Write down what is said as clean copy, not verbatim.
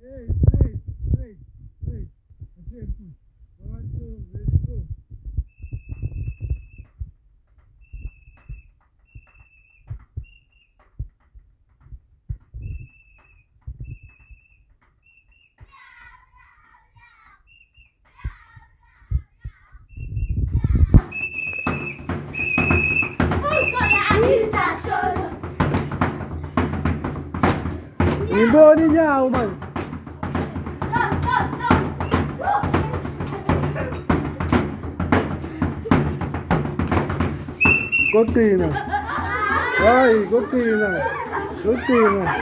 Ei, três, três, três. Assim, 1, 2, 3, go. Imboni niya, man. Cortina. Vai, cortina. Cortina.